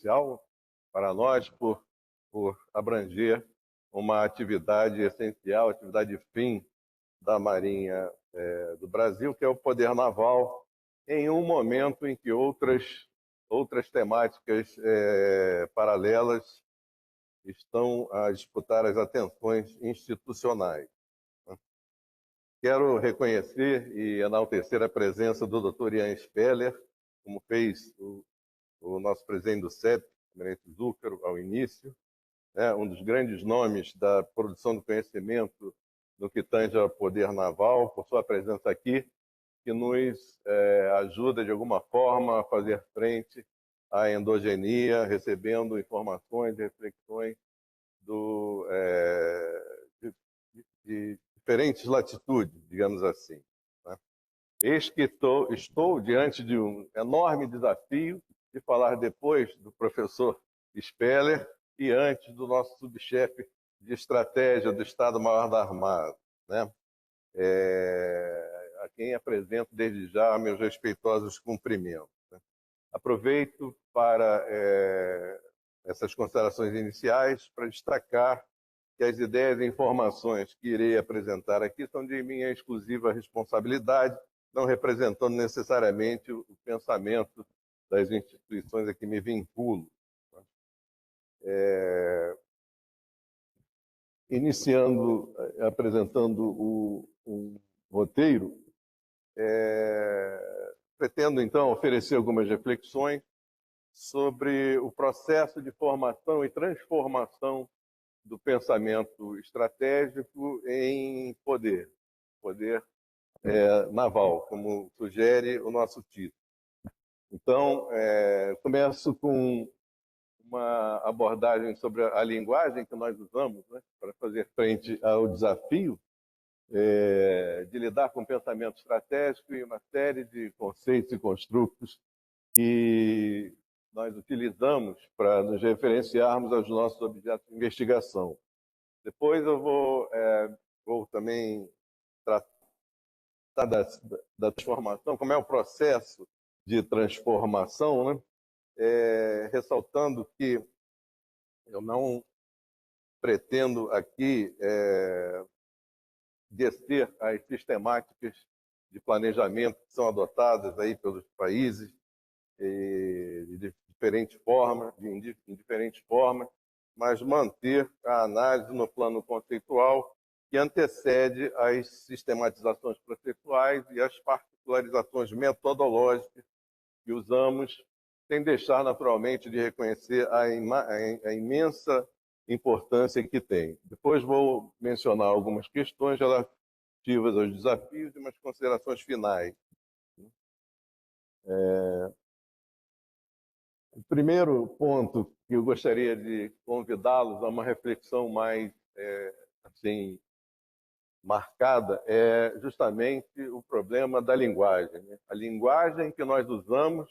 especial para nós por abranger uma atividade essencial, atividade fim da Marinha do Brasil, que é o poder naval, em um momento em que outras temáticas paralelas estão a disputar as atenções institucionais. Quero reconhecer e enaltecer a presença do Dr. Ian Speller, como fez o nosso presidente do CEP, Emerente Zúcaro, ao início, um dos grandes nomes da produção do conhecimento no que tange ao poder naval, por sua presença aqui, que nos ajuda de alguma forma a fazer frente à endogenia, recebendo informações e reflexões de diferentes latitudes, digamos assim. Eis que estou diante de um enorme desafio de falar depois do professor Speller e antes do nosso subchefe de estratégia do Estado-Maior da Armada, a quem apresento desde já meus respeitosos cumprimentos. Aproveito para essas considerações iniciais para destacar que as ideias e informações que irei apresentar aqui são de minha exclusiva responsabilidade, não representando necessariamente o pensamento das instituições a que me vinculo. Iniciando, apresentando o roteiro, pretendo, então, oferecer algumas reflexões sobre o processo de formação e transformação do pensamento estratégico em poder naval, como sugere o nosso título. Então, começo com uma abordagem sobre a linguagem que nós usamos para fazer frente ao desafio de lidar com o pensamento estratégico e uma série de conceitos e construtos que nós utilizamos para nos referenciarmos aos nossos objetos de investigação. Depois eu vou também tratar da transformação, como é o processo de transformação, ressaltando que eu não pretendo aqui descer as sistemáticas de planejamento que são adotadas aí pelos países de diferentes formas, em diferentes formas, mas manter a análise no plano conceitual que antecede as sistematizações processuais e as particularizações metodológicas que usamos, sem deixar naturalmente de reconhecer a imensa importância que tem. Depois vou mencionar algumas questões relativas aos desafios e umas considerações finais. O primeiro ponto que eu gostaria de convidá-los a uma reflexão mais assim, marcada é justamente o problema da linguagem. A linguagem que nós usamos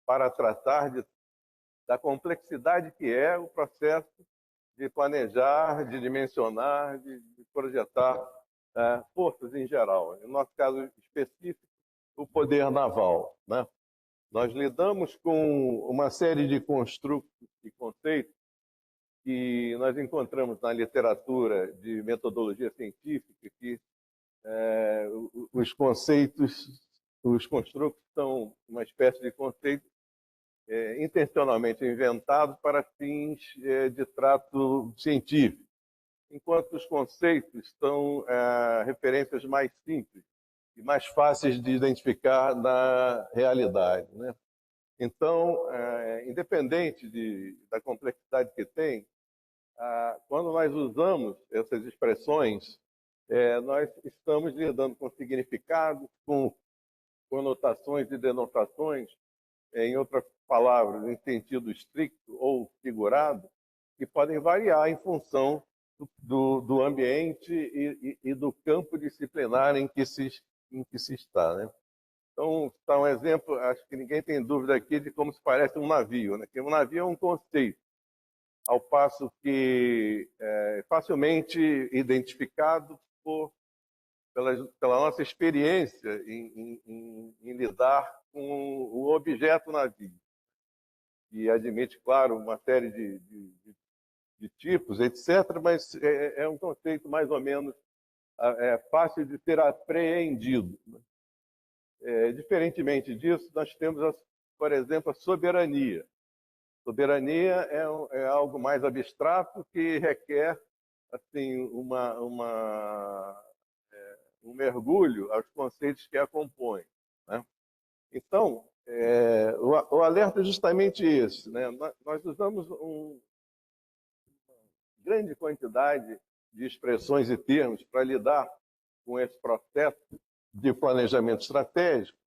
para tratar da complexidade que é o processo de planejar, de dimensionar, de projetar forças em geral. No nosso caso específico, o poder naval. Nós lidamos com uma série de construtos e conceitos que nós encontramos na literatura de metodologia científica, que os conceitos, os construtos são uma espécie de conceito intencionalmente inventado para fins de trato científico, enquanto os conceitos são referências mais simples e mais fáceis de identificar na realidade. Então, independente da complexidade que tem, quando nós usamos essas expressões, nós estamos lidando com significados, com conotações e denotações, em outras palavras, em sentido estricto ou figurado, que podem variar em função do ambiente e do campo disciplinar em que se está. Então, está um exemplo, acho que ninguém tem dúvida aqui de como se parece um navio. Porque um navio é um conceito, ao passo que é facilmente identificado pela nossa experiência em lidar com o objeto navio. que admite, claro, uma série de tipos, etc., mas é um conceito mais ou menos fácil de ser apreendido. Diferentemente disso, nós temos, por exemplo, a soberania. Soberania é algo mais abstrato que requer assim, um mergulho aos conceitos que a compõem, né? Então, o alerta é justamente esse, né? Nós usamos uma grande quantidade de expressões e termos para lidar com esse processo de planejamento estratégico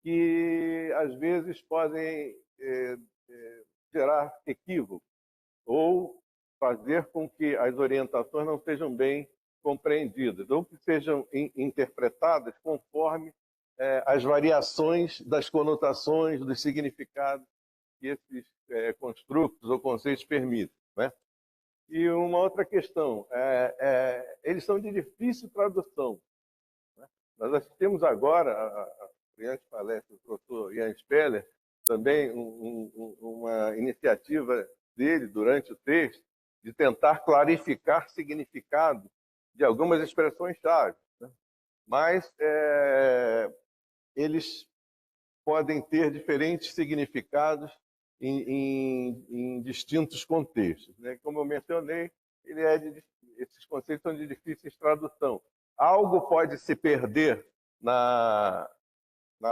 que, às vezes, podem gerar equívoco ou fazer com que as orientações não sejam bem compreendidas ou que sejam interpretadas conforme as variações das conotações, dos significados que esses construtos ou conceitos permitem, né? E uma outra questão, eles são de difícil tradução, né? Nós assistimos agora a brilhante palestra do professor Ian Speller, também uma iniciativa dele durante o texto, de tentar clarificar significado de algumas expressões-chave, né? Mas eles podem ter diferentes significados em distintos contextos, né? Como eu mencionei, esses conceitos são de difíceis tradução. Algo pode se perder na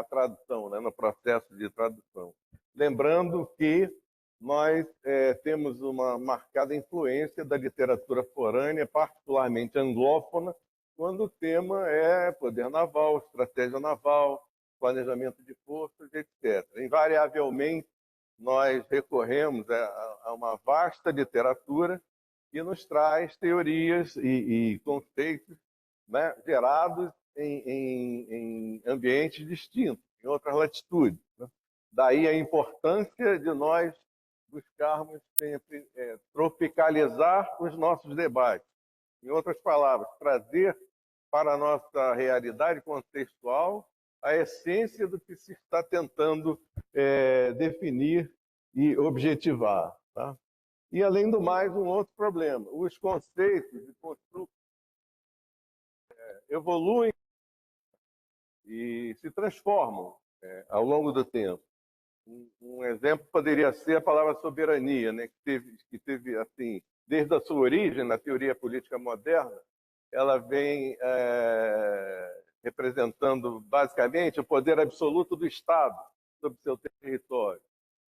tradução, né? No processo de tradução. Lembrando que nós temos uma marcada influência da literatura forânea, particularmente anglófona, quando o tema é poder naval, estratégia naval, planejamento de forças, etc. Invariavelmente, nós recorremos a uma vasta literatura que nos traz teorias e conceitos, né, gerados em ambientes distintos, em outras latitudes, né? Daí a importância de nós buscarmos sempre tropicalizar os nossos debates. Em outras palavras, trazer para a nossa realidade contextual a essência do que se está tentando definir e objetivar, tá? E, além do mais, um outro problema. Os conceitos de construção evoluem e se transformam ao longo do tempo. Um exemplo poderia ser a palavra soberania, né, que teve assim, desde a sua origem na teoria política moderna, ela vem representando basicamente o poder absoluto do Estado sobre seu território,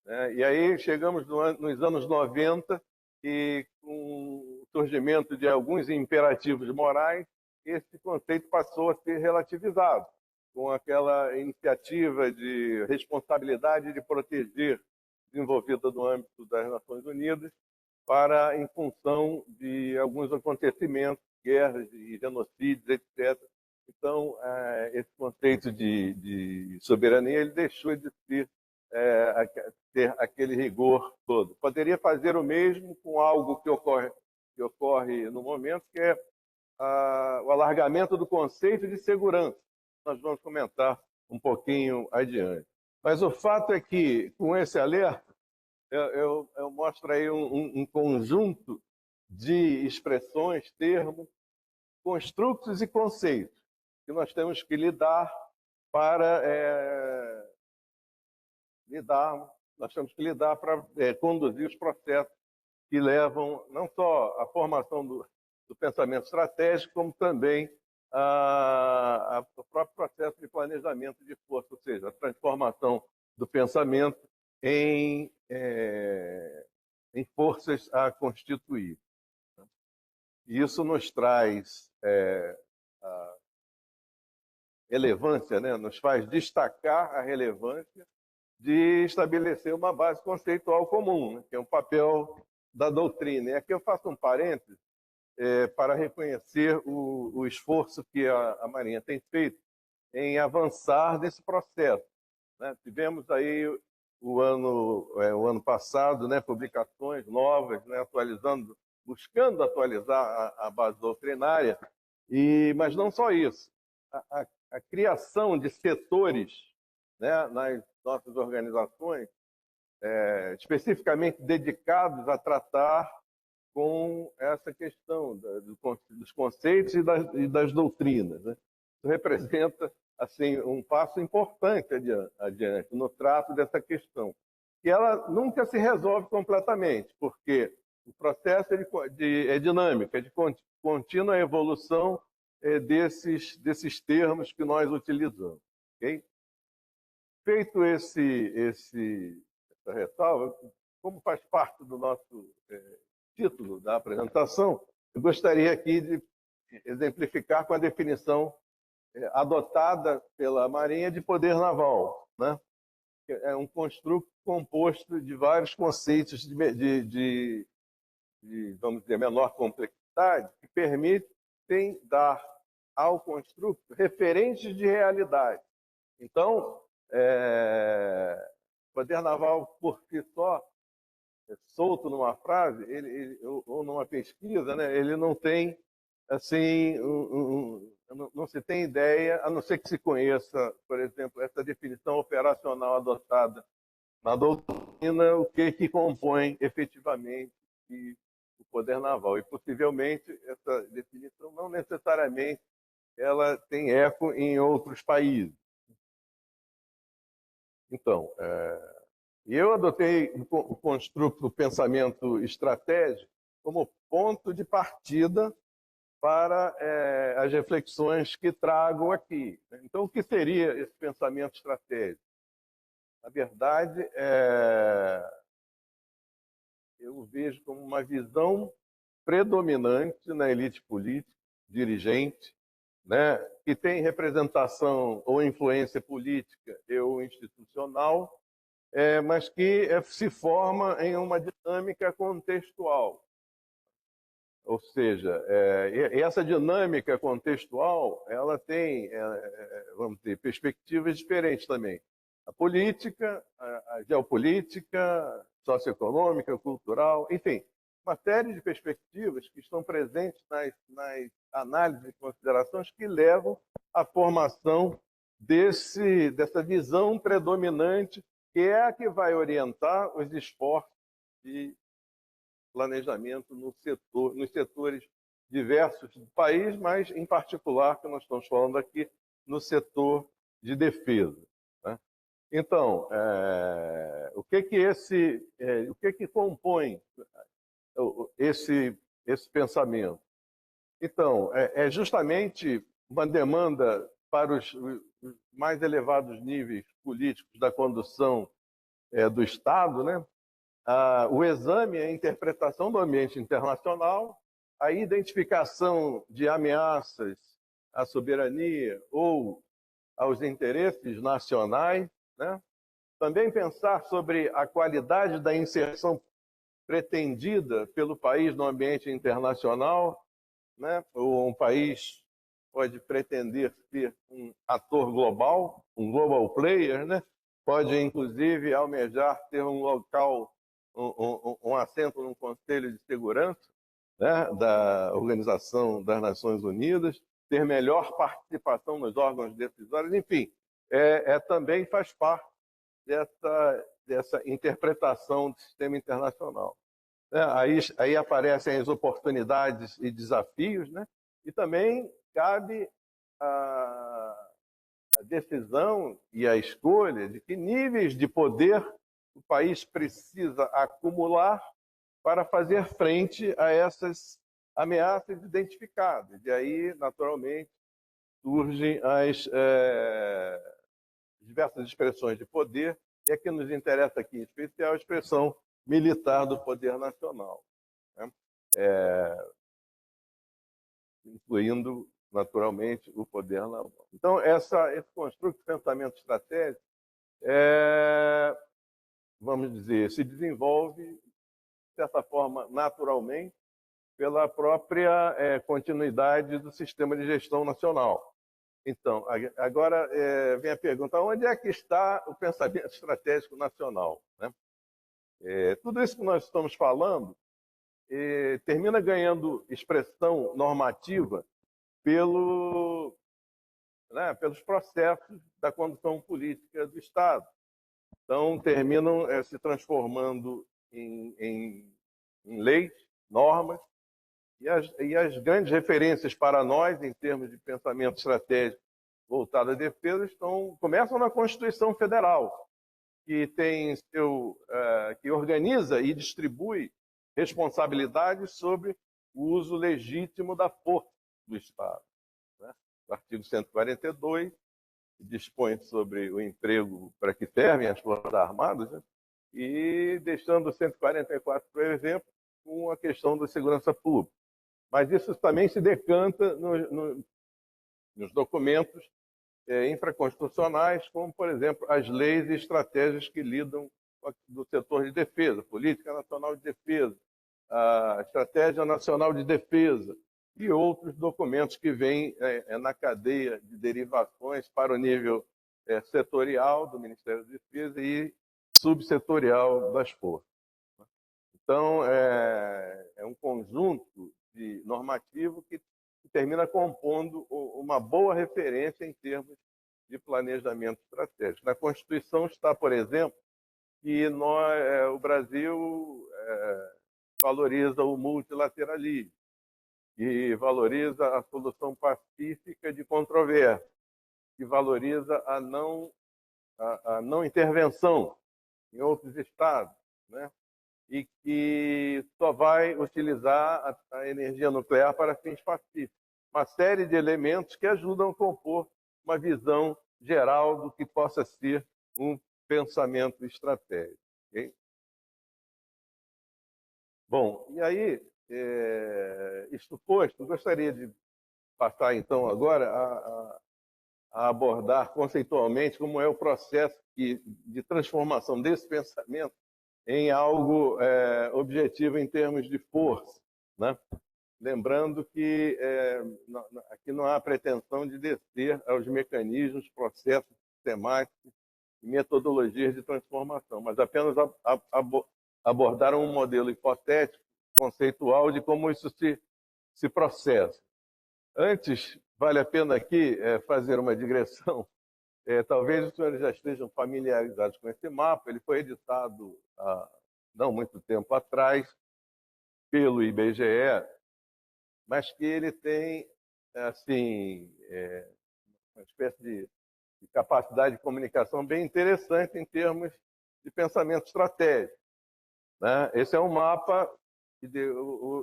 né? E aí chegamos nos anos 90 e com o surgimento de alguns imperativos morais, esse conceito passou a ser relativizado, com aquela iniciativa de responsabilidade de proteger, desenvolvida no âmbito das Nações Unidas, em função de alguns acontecimentos, guerras e genocídios, etc. Então, esse conceito de soberania ele deixou de ter aquele rigor todo. Poderia fazer o mesmo com algo que ocorre no momento, que é o alargamento do conceito de segurança. Nós vamos comentar um pouquinho adiante. Mas o fato é que, com esse alerta, eu mostro aí um conjunto de expressões, termos, construtos e conceitos que nós temos que lidar para conduzir os processos que levam não só à formação do pensamento estratégico, como também ao próprio processo de planejamento de força, ou seja, a transformação do pensamento em forças a constituir. E isso nos traz a relevância, né? Nos faz destacar a relevância de estabelecer uma base conceitual comum, né? Que é um papel da doutrina. E aqui eu faço um parêntese para reconhecer o esforço que a Marinha tem feito em avançar nesse processo, né? Tivemos aí o ano passado, né, publicações novas, né, buscando atualizar a base doutrinária, mas não só isso, a criação de setores, né, nas nossas organizações especificamente dedicados a tratar com essa questão dos conceitos e das doutrinas, né? Isso representa assim um passo importante adiante no trato dessa questão. E ela nunca se resolve completamente, porque o processo é dinâmico, é de contínua evolução desses termos que nós utilizamos. Okay? Feito essa ressalva, como faz parte do nosso título da apresentação, eu gostaria aqui de exemplificar com a definição adotada pela Marinha de poder naval, né? É um construto composto de vários conceitos vamos dizer, menor complexidade, que permitem dar ao construto referentes de realidade. Então, poder naval por si só, solto numa frase, ou numa pesquisa, né, ele não tem, assim, não se tem ideia, a não ser que se conheça, por exemplo, essa definição operacional adotada na doutrina, o que compõe efetivamente o poder naval. E, possivelmente, essa definição não necessariamente ela tem eco em outros países. Então, eu adotei o construto do pensamento estratégico como ponto de partida para as reflexões que trago aqui. Então, o que seria esse pensamento estratégico? Na verdade, eu o vejo como uma visão predominante na elite política, dirigente, né, que tem representação ou influência política ou institucional, mas que se forma em uma dinâmica contextual. Ou seja, essa dinâmica contextual ela tem, vamos dizer, perspectivas diferentes também. A política, a geopolítica, socioeconômica, cultural, enfim, uma série de perspectivas que estão presentes nas análises e considerações que levam à formação dessa visão predominante, que é a que vai orientar os esforços de planejamento nos setores diversos do país, mas, em particular, que nós estamos falando aqui, no setor de defesa. Né? Então, o que compõe esse pensamento? Então, é justamente uma demanda para os mais elevados níveis políticos da condução do Estado, né? O exame e a interpretação do ambiente internacional, a identificação de ameaças à soberania ou aos interesses nacionais, né? Também pensar sobre a qualidade da inserção pretendida pelo país no ambiente internacional, né? Ou um país pode pretender ser um ator global, um global player, né? Pode, inclusive, almejar ter um local, um assento no Conselho de Segurança, né, da Organização das Nações Unidas, ter melhor participação nos órgãos decisórios, enfim, também faz parte dessa interpretação do sistema internacional. Aí aparecem as oportunidades e desafios, né? E também cabe a decisão e a escolha de que níveis de poder o país precisa acumular para fazer frente a essas ameaças identificadas. E aí, naturalmente, surgem as diversas expressões de poder, e a que nos interessa aqui em especial a expressão militar do poder nacional, né? Incluindo, naturalmente, o poder naval. Então, esse construto de pensamento estratégico, vamos dizer, se desenvolve, de certa forma, naturalmente, pela própria continuidade do sistema de gestão nacional. Então, agora vem a pergunta, onde é que está o pensamento estratégico nacional, né? Tudo isso que nós estamos falando termina ganhando expressão normativa pelos processos da condução política do Estado. Então, terminam se transformando em leis, normas, e as grandes referências para nós, em termos de pensamento estratégico voltado à defesa, começam na Constituição Federal, que que organiza e distribui responsabilidades sobre o uso legítimo da força do Estado, né? O artigo 142 dispõe sobre o emprego para que servem as Forças Armadas, né? E deixando o 144, por exemplo, com a questão da segurança pública. Mas isso também se decanta nos documentos infraconstitucionais, como, por exemplo, as leis e estratégias que lidam do setor de defesa, Política Nacional de Defesa, a Estratégia Nacional de Defesa e outros documentos que vêm na cadeia de derivações para o nível setorial do Ministério da Defesa e subsetorial das forças. Então, é um conjunto de normativo que termina compondo uma boa referência em termos de planejamento estratégico. Na Constituição está, por exemplo, que o Brasil valoriza o multilateralismo e valoriza a solução pacífica de controvérsias, que valoriza a não intervenção em outros estados, né? E que só vai utilizar a energia nuclear para fins pacíficos. Uma série de elementos que ajudam a compor uma visão geral do que possa ser um pensamento estratégico. Okay? Bom, e aí, isto posto, gostaria de passar então agora a abordar conceitualmente como é o processo de transformação desse pensamento em algo objetivo em termos de força, né? Lembrando que aqui não há pretensão de descer aos mecanismos, processos sistemáticos e metodologias de transformação, mas apenas abordar um modelo hipotético, conceitual de como isso se processa. Antes, vale a pena aqui fazer uma digressão. Talvez os senhores já estejam familiarizados com esse mapa. Ele foi editado há não muito tempo atrás pelo IBGE, mas que ele tem assim uma espécie de capacidade de comunicação bem interessante em termos de pensamento estratégico, né? Esse é um mapa que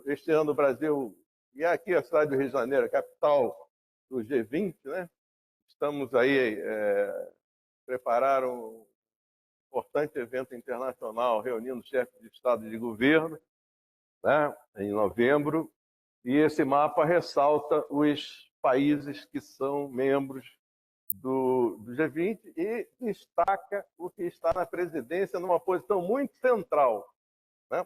este ano o Brasil, e aqui a cidade do Rio de Janeiro, a capital do G20, né? Estamos aí preparar um importante evento internacional reunindo chefes de Estado e de governo, né, em novembro, e esse mapa ressalta os países que são membros do G20 e destaca o que está na presidência numa posição muito central, né?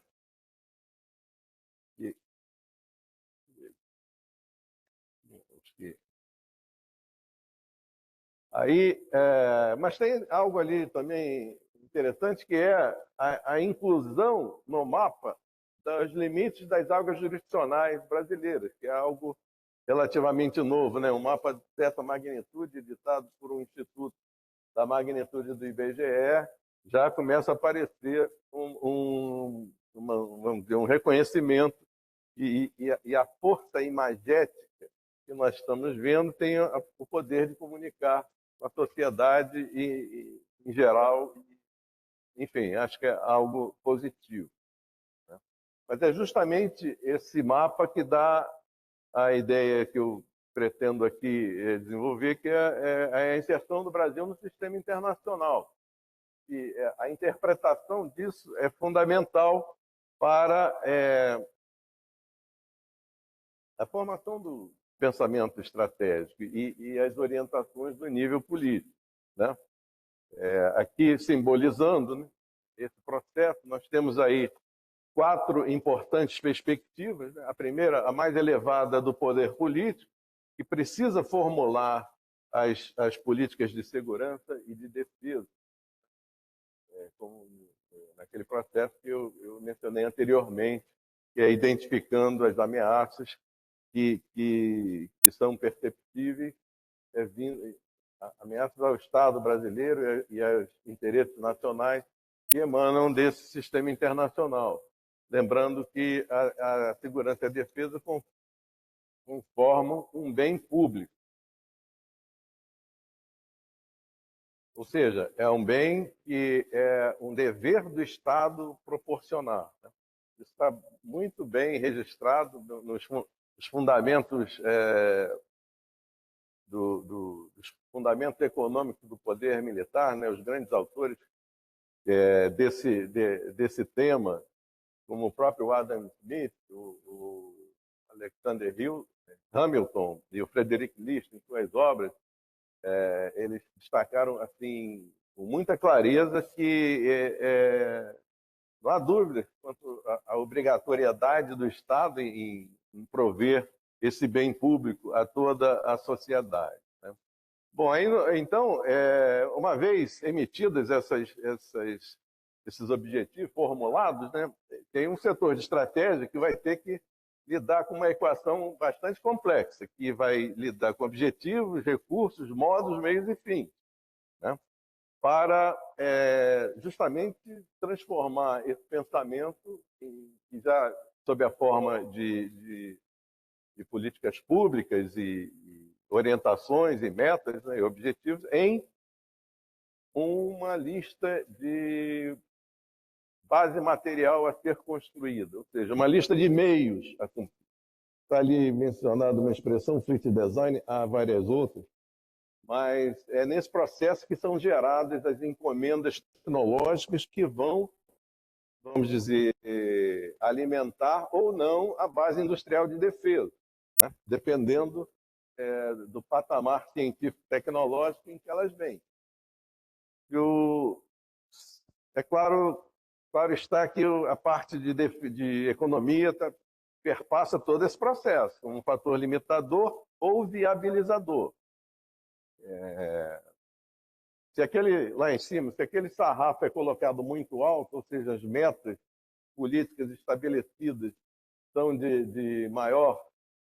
Aí, mas tem algo ali também interessante, que é a inclusão no mapa dos limites das águas jurisdicionais brasileiras, que é algo relativamente novo, né? Um mapa de certa magnitude, editado por um instituto da magnitude do IBGE, já começa a aparecer vamos dizer, um reconhecimento e a força imagética que nós estamos vendo tem o poder de comunicar com a sociedade em geral. Enfim, acho que é algo positivo, né? Mas é justamente esse mapa que dá a ideia que eu pretendo aqui desenvolver, que é a inserção do Brasil no sistema internacional. E a interpretação disso é fundamental para a formação do pensamento estratégico e as orientações do nível político, né? Aqui simbolizando, né, esse processo, nós temos aí 4 importantes perspectivas, né? A primeira, a mais elevada, do poder político, que precisa formular as políticas de segurança e de defesa, como naquele processo que eu mencionei anteriormente, que é identificando as ameaças que são perceptíveis ameaças ao Estado brasileiro e aos interesses nacionais que emanam desse sistema internacional. Lembrando que a segurança e a defesa conformam um bem público. Ou seja, é um bem que é um dever do Estado proporcionar. Né? Isso está muito bem registrado nos fundamentos dos fundamentos econômicos do poder militar, né? Os grandes autores desse tema, como o próprio Adam Smith, o Alexander Hamilton e o Frederick List, em suas obras, eles destacaram assim com muita clareza que não há dúvida quanto à obrigatoriedade do Estado em prover esse bem público a toda a sociedade. Né? Bom, aí, então, uma vez emitidos esses objetivos formulados, né, tem um setor de estratégia que vai ter que lidar com uma equação bastante complexa, que vai lidar com objetivos, recursos, modos, meios e fins, né, para justamente transformar esse pensamento, já sob a forma de políticas públicas e orientações e metas, né, e objetivos, em uma lista de base material a ser construída, ou seja, uma lista de meios a cumprir. Está ali mencionada uma expressão, fleet design, há várias outras, mas é nesse processo que são geradas as encomendas tecnológicas que vão, vamos dizer, alimentar ou não a base industrial de defesa, né? Dependendo do patamar científico-tecnológico em que elas vêm. É claro está que a parte de economia perpassa todo esse processo, como um fator limitador ou viabilizador. Se aquele lá em cima, se aquele sarrafo é colocado muito alto, ou seja, as metas políticas estabelecidas são de maior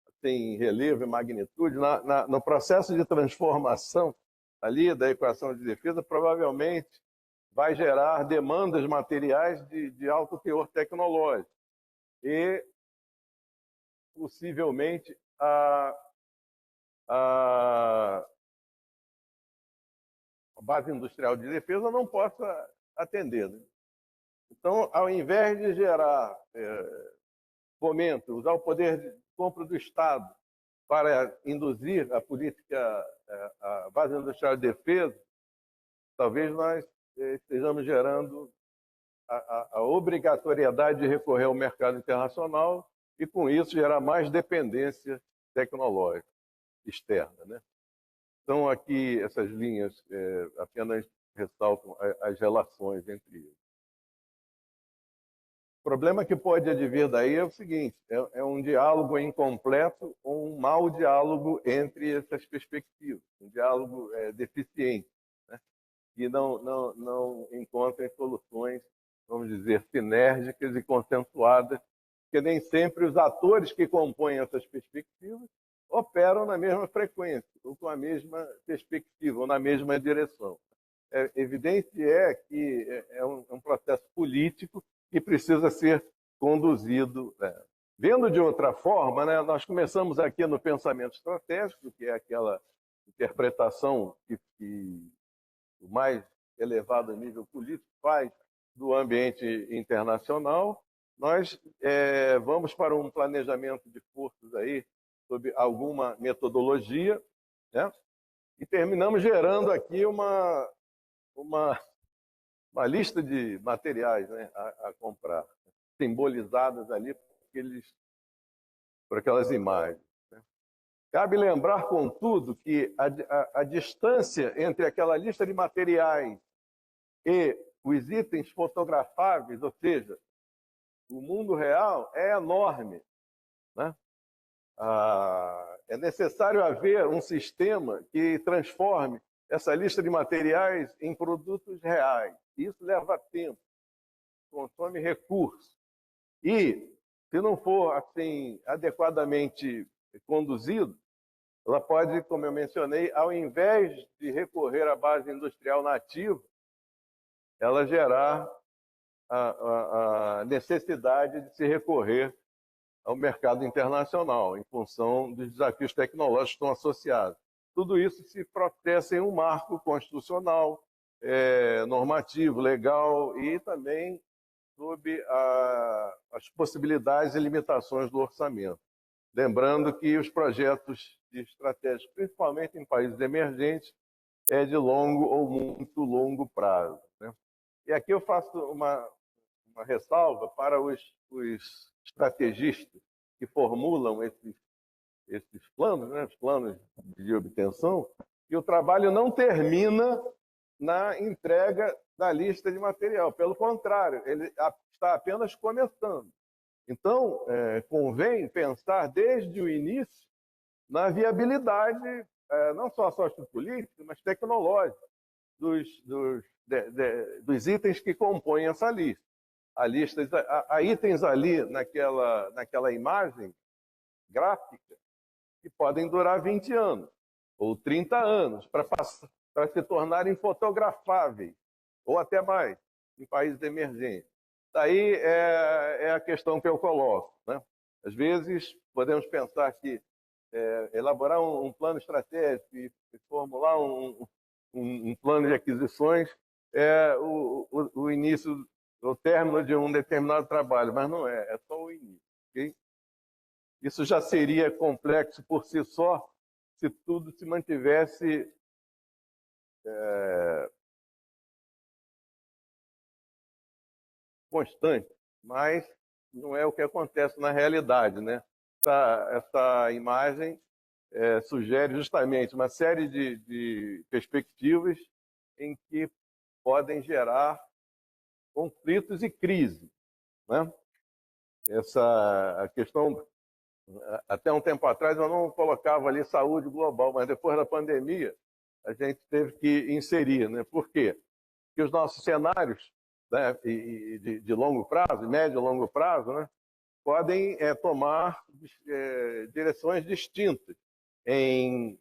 assim, relevo e magnitude, no processo de transformação ali da equação de defesa, provavelmente vai gerar demandas materiais de alto teor tecnológico e, possivelmente, a base industrial de defesa não possa atender. Né? Então, ao invés de gerar fomento, usar o poder de compra do Estado para induzir a política, a base industrial de defesa, talvez nós estejamos gerando a obrigatoriedade de recorrer ao mercado internacional e, com isso, gerar mais dependência tecnológica externa. Né? Então, aqui, essas linhas apenas ressaltam as relações entre eles. O problema que pode advir daí é o seguinte, é um diálogo incompleto ou um mau diálogo entre essas perspectivas, um diálogo deficiente, né? Que não encontra soluções, vamos dizer, sinérgicas e consensuadas, porque nem sempre os atores que compõem essas perspectivas operam na mesma frequência, ou com a mesma perspectiva, ou na mesma direção. Evidente que é um processo político que precisa ser conduzido. Né? Vendo de outra forma, né, nós começamos aqui no pensamento estratégico, que é aquela interpretação que o mais elevado nível político faz do ambiente internacional. Nós vamos para um planejamento de forças aí sob alguma metodologia, né? E terminamos gerando aqui uma lista de materiais, né, a comprar, simbolizadas ali por aquelas imagens. Né? Cabe lembrar, contudo, que a distância entre aquela lista de materiais e os itens fotografáveis, ou seja, o mundo real, é enorme. Né? É necessário haver um sistema que transforme essa lista de materiais em produtos reais. Isso leva tempo, consome recursos. E, se não for assim adequadamente conduzido, ela pode, como eu mencionei, ao invés de recorrer à base industrial nativa, ela gerar a necessidade de se recorrer ao mercado internacional, em função dos desafios tecnológicos que estão associados. Tudo isso se protege em um marco constitucional, normativo, legal e também sob as possibilidades e limitações do orçamento. Lembrando que os projetos de estratégia, principalmente em países emergentes, é de longo ou muito longo prazo, né? E aqui eu faço uma ressalva para os estrategistas que formulam esses planos, né, os planos de obtenção, e o trabalho não termina na entrega da lista de material. Pelo contrário, ele está apenas começando. Então, convém pensar desde o início na viabilidade, não só sociopolítica, mas tecnológica, dos itens que compõem essa lista. Há itens ali naquela imagem gráfica que podem durar 20 anos ou 30 anos para se tornarem fotografáveis, ou até mais, em países emergentes. Daí é a questão que eu coloco, né? Às vezes, podemos pensar que elaborar um plano estratégico e formular um plano de aquisições é o início, o término de um determinado trabalho, mas não é só o início. Okay? Isso já seria complexo por si só se tudo se mantivesse constante, mas não é o que acontece na realidade, né? Essa imagem sugere justamente uma série de perspectivas em que podem gerar conflitos e crise, né? A questão, até um tempo atrás, eu não colocava ali saúde global, mas depois da pandemia, a gente teve que inserir, né? Por quê? Porque os nossos cenários, né, de longo prazo, médio e longo prazo, né, podem tomar direções distintas em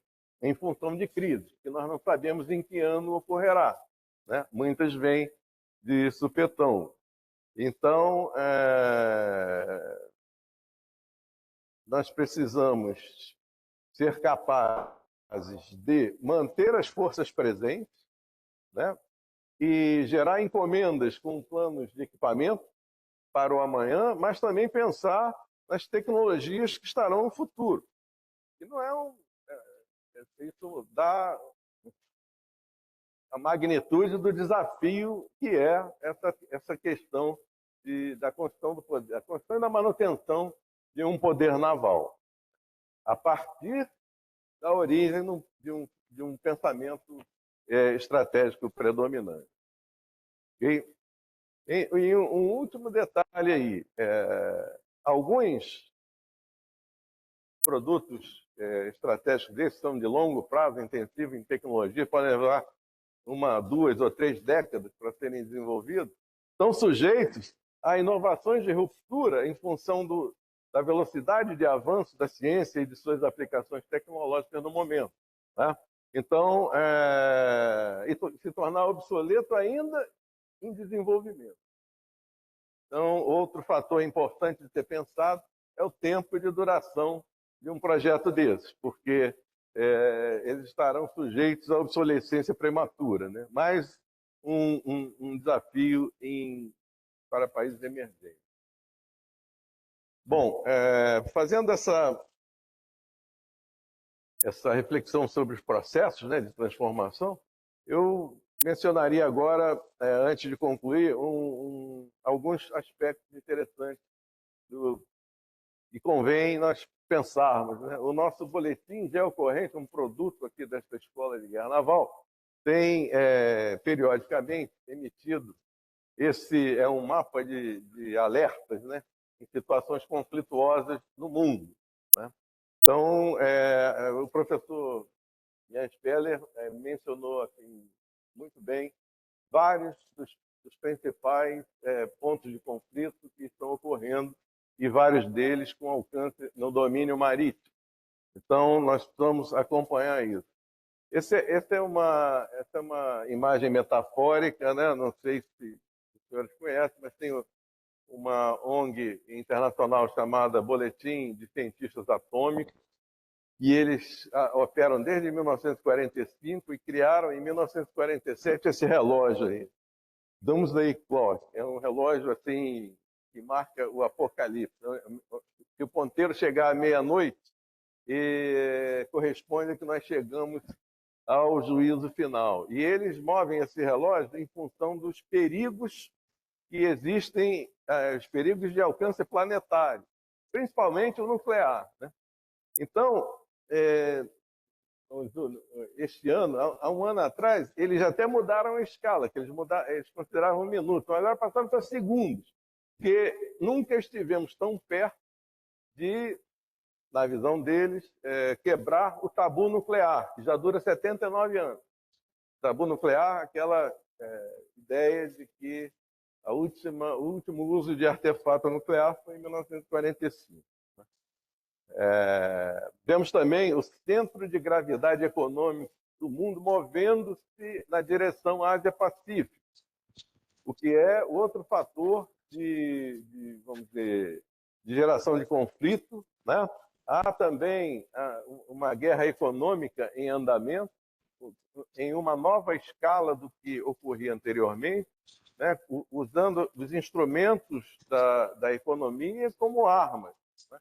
função de crise, que nós não sabemos em que ano ocorrerá, né? Muitas vêm de supetão. Então, nós precisamos ser capazes de manter as forças presentes, né? E gerar encomendas com planos de equipamento para o amanhã, mas também pensar nas tecnologias que estarão no futuro. E não isso dá a magnitude do desafio que é essa questão da construção do poder, a construção e da manutenção de um poder naval, a partir da origem de um pensamento estratégico predominante. E um último detalhe aí, alguns produtos estratégicos desses são de longo prazo, intensivo em tecnologia, podem levar 1, 2 ou 3 décadas para serem desenvolvidos, estão sujeitos a inovações de ruptura em função da velocidade de avanço da ciência e de suas aplicações tecnológicas no momento, né? Então, se tornar obsoleto ainda em desenvolvimento. Então, outro fator importante de ter pensado é o tempo de duração de um projeto desses, porque eles estarão sujeitos à obsolescência prematura, né? Mais um desafio para países emergentes. Bom, fazendo essa reflexão sobre os processos, né, de transformação, eu mencionaria agora, antes de concluir, alguns aspectos interessantes que convém nós pensarmos, né? O nosso boletim geocorrente, um produto aqui desta Escola de Guerra Naval, tem periodicamente emitido esse um mapa de alertas, né, em situações conflituosas no mundo, né? Então, o professor Jan Speller mencionou assim, muito bem vários dos principais pontos de conflito que estão ocorrendo e vários deles com alcance no domínio marítimo. Então, nós precisamos acompanhar isso. Essa é uma imagem metafórica, né? Não sei se os senhores conhecem, mas tem uma ONG internacional chamada Boletim de Cientistas Atômicos, e eles operam desde 1945 e criaram em 1947 esse relógio aí, Doomsday Clock. É um relógio assim que marca o apocalipse. Se o ponteiro chegar à meia-noite, corresponde a que nós chegamos ao juízo final. E eles movem esse relógio em função dos perigos que existem, os perigos de alcance planetário, principalmente o nuclear, né? Então, este ano, há um ano atrás, eles até mudaram a escala, que eles consideravam minutos, mas agora passaram para segundos, porque nunca estivemos tão perto de, na visão deles, quebrar o tabu nuclear, que já dura 79 anos. O tabu nuclear, aquela ideia de que o último uso de artefato nuclear foi em 1945. Vemos também o centro de gravidade econômico do mundo movendo-se na direção Ásia-Pacífico, o que é outro fator vamos dizer, de geração de conflito, né? Há também uma guerra econômica em andamento, em uma nova escala do que ocorria anteriormente, né? Usando os instrumentos da economia como armas, né?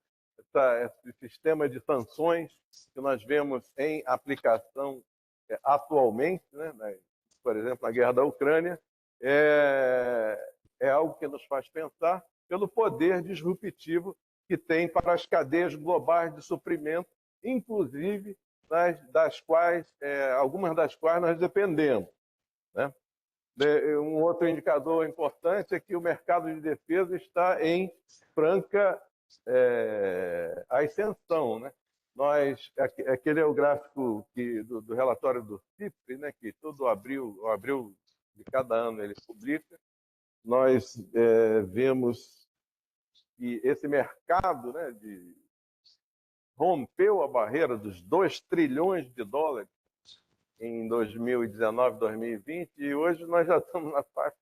Esse sistema de sanções que nós vemos em aplicação atualmente, né? Por exemplo, na guerra da Ucrânia, é algo que nos faz pensar pelo poder disruptivo que tem para as cadeias globais de suprimento, inclusive algumas das quais nós dependemos, né? Um outro indicador importante é que o mercado de defesa está em franca ascensão, né? Aquele é o gráfico do relatório do CIPRE, né, que todo abril de cada ano ele publica. Nós vemos que esse mercado, né, rompeu a barreira dos 2 trilhões de dólares em 2019, 2020, e hoje nós já estamos na faixa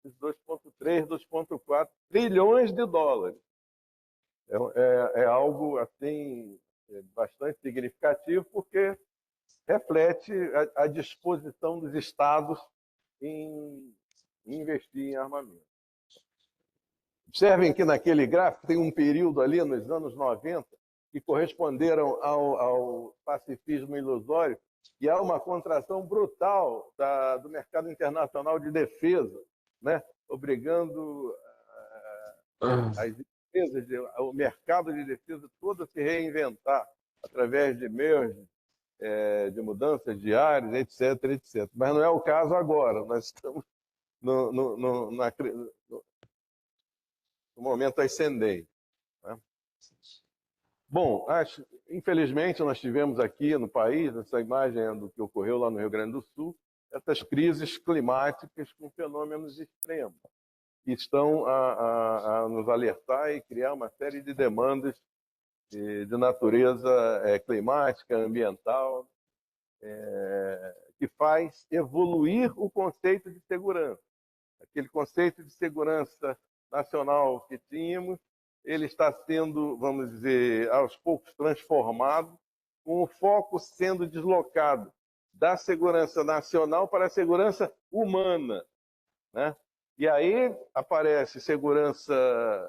dos 2,3, 2,4 trilhões de dólares. É algo assim bastante significativo, porque reflete a disposição dos Estados em investir em armamento. Observem que naquele gráfico tem um período ali nos anos 90 que corresponderam ao pacifismo ilusório, e há uma contração brutal do mercado internacional de defesa, né? Obrigando as empresas, o mercado de defesa todo a se reinventar através de mergers, de mudanças de áreas, etc, etc. Mas não é o caso agora. Nós estamos no momento ascendente, né? Bom, infelizmente nós tivemos aqui no país, nessa imagem do que ocorreu lá no Rio Grande do Sul, essas crises climáticas com fenômenos extremos, que estão a nos alertar e criar uma série de demandas de natureza climática, ambiental, que faz evoluir o conceito de segurança. Aquele conceito de segurança nacional que tínhamos, ele está sendo, vamos dizer, aos poucos transformado, com o foco sendo deslocado da segurança nacional para a segurança humana, né? E aí aparece segurança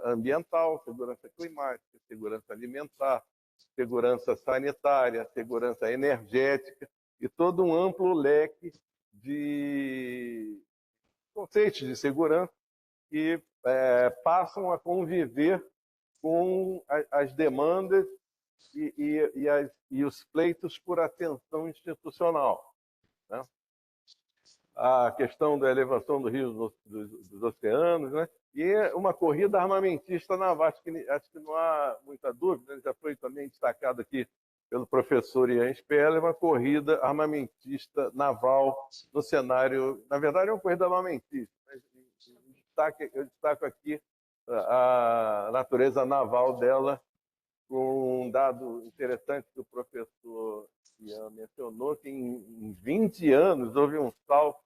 ambiental, segurança climática, segurança alimentar, segurança sanitária, segurança energética e todo um amplo leque de conceitos de segurança que passam a conviver com as demandas e os pleitos por atenção institucional, né? A questão da elevação do rio dos oceanos, né? E uma corrida armamentista naval. Acho que não há muita dúvida, né? Já foi também destacado aqui pelo professor Ian Speller, uma corrida armamentista naval no cenário. Na verdade, é uma corrida armamentista, mas eu destaco aqui a natureza naval dela com um dado interessante que o professor Ian mencionou, que em 20 anos houve um salto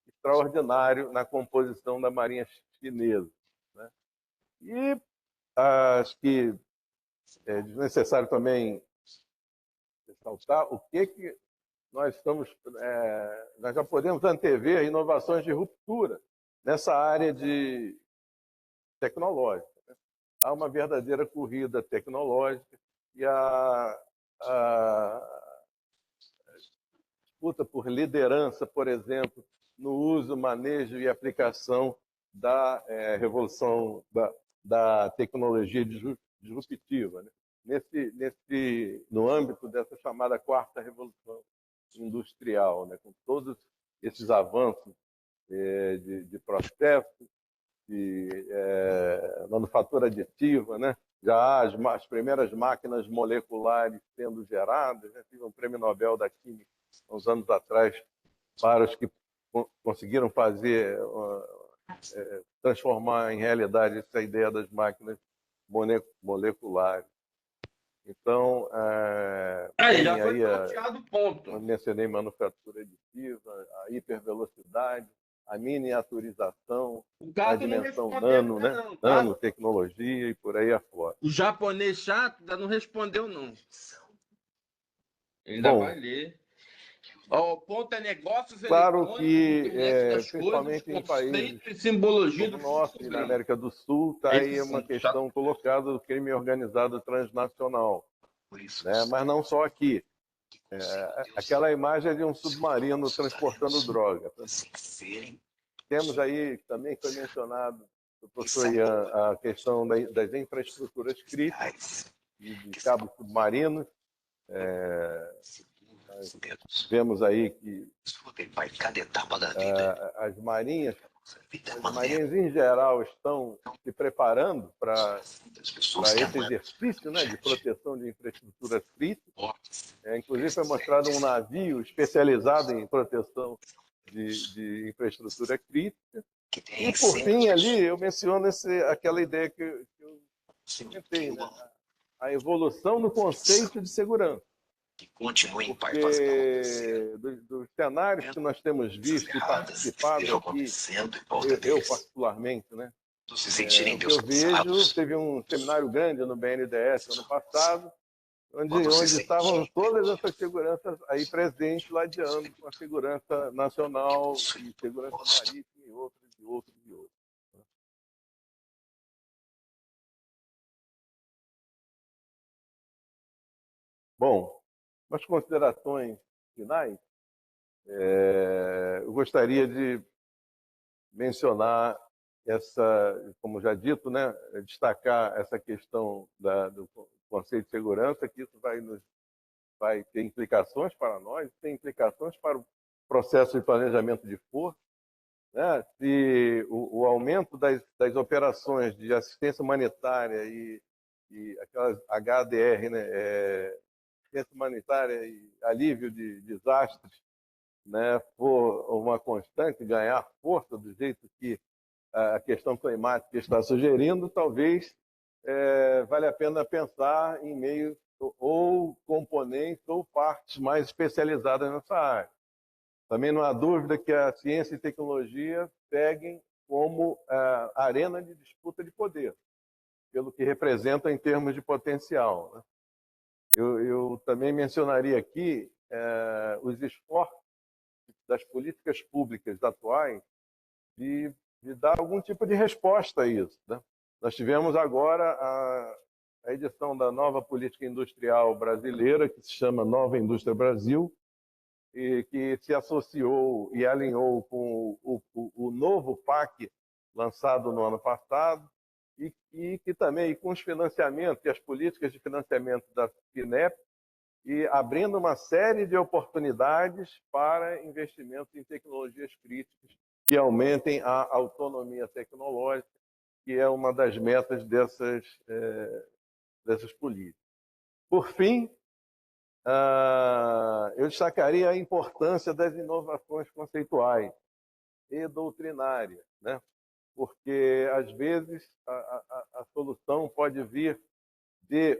extraordinário na composição da Marinha Chinesa, né? E acho que é desnecessário também ressaltar o que nós já podemos antever inovações de ruptura nessa área de tecnológica, né? Há uma verdadeira corrida tecnológica e a disputa por liderança, por exemplo, no uso, manejo e aplicação da revolução da tecnologia disruptiva, né? No âmbito dessa chamada quarta revolução industrial, né? Com todos esses avanços de processos, de manufatura aditiva, né? Já há as primeiras máquinas moleculares sendo geradas, né? Tive um prêmio Nobel da Química uns anos atrás para os que conseguiram fazer, transformar em realidade essa ideia das máquinas moleculares. Então, Aí, tem já foi aí sorteado ponto. eu mencionei manufatura aditiva, a hipervelocidade, a miniaturização, O a gato não dimensão respondeu nano, ainda né? não, tá? Nanotecnologia e por aí afora. O japonês chato ainda não respondeu, não. Ainda vai Bom, ler. Ó, o ponto é negócios claro eletrônicos, que, internet das coisas, principalmente em países conceito e simbologia como do o nosso e na fluxograma. América do Sul, está É aí esse uma sim, chato. questão colocada do crime organizado transnacional, né? Mas não só aqui. Aquela imagem é de um submarino transportando droga. Temos aí, também foi mencionado do professor Ian, a questão das infraestruturas críticas e de cabos submarinos. Vemos aí que as marinhas em geral estão se preparando para esse exercício, né, de proteção de infraestruturas críticas. Inclusive foi mostrado um navio especializado em proteção de infraestrutura crítica. E, por fim, ali eu menciono aquela ideia que eu comentei, né? A evolução do conceito de segurança. Porque dos cenários que nós temos visto e participado aqui, eu particularmente, né? O que eu vejo, teve um seminário grande no BNDES ano passado, onde estavam todas essas seguranças aí presentes, ladeando com a segurança nacional e segurança marítima e outros, e outros, e outros. Bom, umas considerações finais. Eu gostaria de mencionar como já dito, né, destacar essa questão do conceito de segurança, que isso vai ter implicações para nós, tem implicações para o processo de planejamento de força, né? Se o aumento das operações de assistência humanitária e aquelas HDR, né, assistência humanitária e alívio de desastres, né, for uma constante, ganhar força do jeito que a questão climática está sugerindo, talvez vale a pena pensar em meios ou componentes ou partes mais especializadas nessa área. Também não há dúvida que a ciência e tecnologia peguem como arena de disputa de poder, pelo que representa em termos de potencial, né? Eu também mencionaria aqui os esforços das políticas públicas atuais de dar algum tipo de resposta a isso, né? Nós tivemos agora a edição da nova política industrial brasileira, que se chama Nova Indústria Brasil, e que se associou e alinhou com o novo PAC lançado no ano passado, e que também com os financiamentos e as políticas de financiamento da FINEP, e abrindo uma série de oportunidades para investimentos em tecnologias críticas que aumentem a autonomia tecnológica, que é uma das metas dessas políticas. Por fim, eu destacaria a importância das inovações conceituais e doutrinárias, né? Porque, às vezes, a solução pode vir de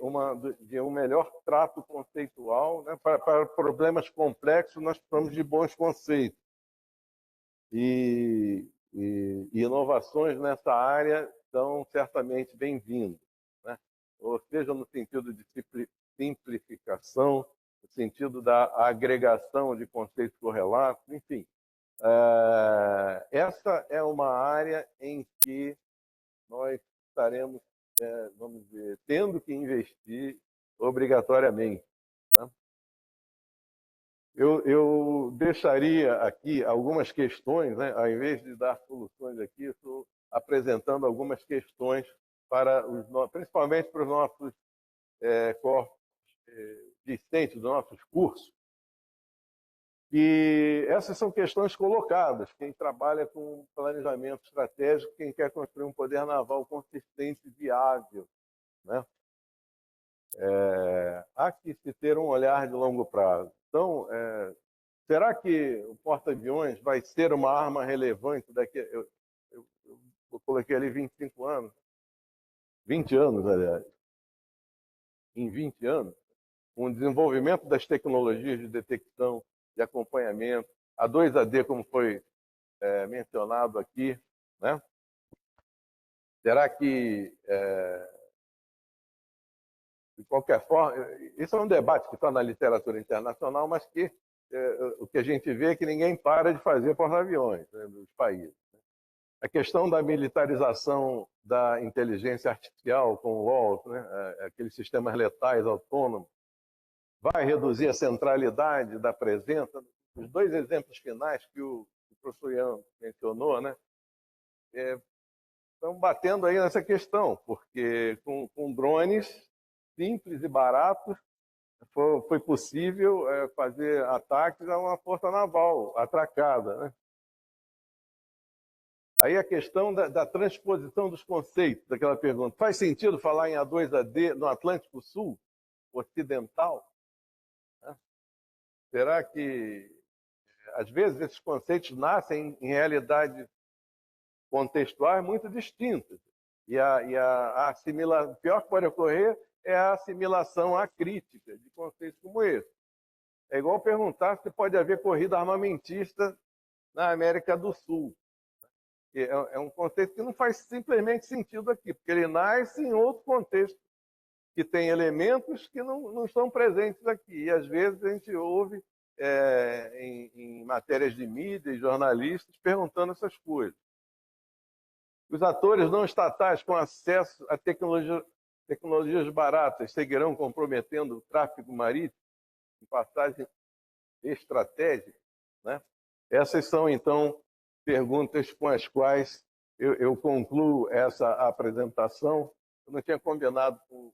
um melhor trato conceitual, né? Para problemas complexos, nós precisamos de bons conceitos. E inovações nessa área são certamente bem-vindas, né? Ou seja, no sentido de simplificação, no sentido da agregação de conceitos correlatos, enfim. Essa é uma área em que nós estaremos, vamos dizer, tendo que investir obrigatoriamente, né? Eu deixaria aqui algumas questões, né? Ao invés de dar soluções aqui, eu estou apresentando algumas questões para principalmente para os nossos corpos discentes, dos nossos cursos. E essas são questões colocadas. Quem trabalha com planejamento estratégico, quem quer construir um poder naval consistente e viável, né? Há que se ter um olhar de longo prazo. Então, será que o porta-aviões vai ser uma arma relevante daqui? Eu coloquei ali 25 anos. 20 anos, aliás. Em 20 anos, com o desenvolvimento das tecnologias de detecção, de acompanhamento, a 2AD, como foi mencionado aqui, né? Será que, de qualquer forma, isso é um debate que está na literatura internacional, mas que o que a gente vê é que ninguém para de fazer porta-aviões, né, dos países. A questão da militarização da inteligência artificial com o LOL, né, aqueles sistemas letais autônomos, vai reduzir a centralidade da presença. Os dois exemplos finais que o professor Ian mencionou, né, estão batendo aí nessa questão, porque com drones simples e baratos foi possível fazer ataques a uma força naval atracada, né? Aí a questão da transposição dos conceitos, daquela pergunta. Faz sentido falar em A2AD no Atlântico Sul, ocidental? Né? Será que, às vezes, esses conceitos nascem em realidades contextuais muito distintas? E a assimilação, o pior que pode ocorrer é a assimilação acrítica de conceitos como esse. É igual perguntar se pode haver corrida armamentista na América do Sul. É um conceito que não faz simplesmente sentido aqui, porque ele nasce em outro contexto, que tem elementos que não estão presentes aqui. E, às vezes, a gente ouve em matérias de mídia e jornalistas perguntando essas coisas. Os atores não estatais com acesso a tecnologias baratas seguirão comprometendo o tráfego marítimo em passagem estratégica, né? Essas são, então, perguntas com as quais eu concluo essa apresentação. Eu não tinha combinado com o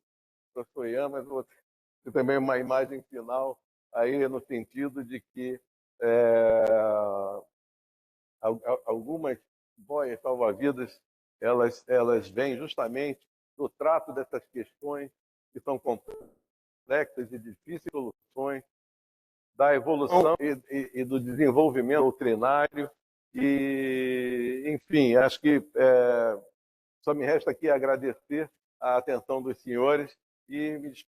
professor Ian, mas vou ter também uma imagem final aí no sentido de que algumas boias salva-vidas elas vêm justamente do trato dessas questões que são complexas e difíceis soluções, da evolução e do desenvolvimento doutrinário. E, enfim, acho que só me resta aqui agradecer a atenção dos senhores e me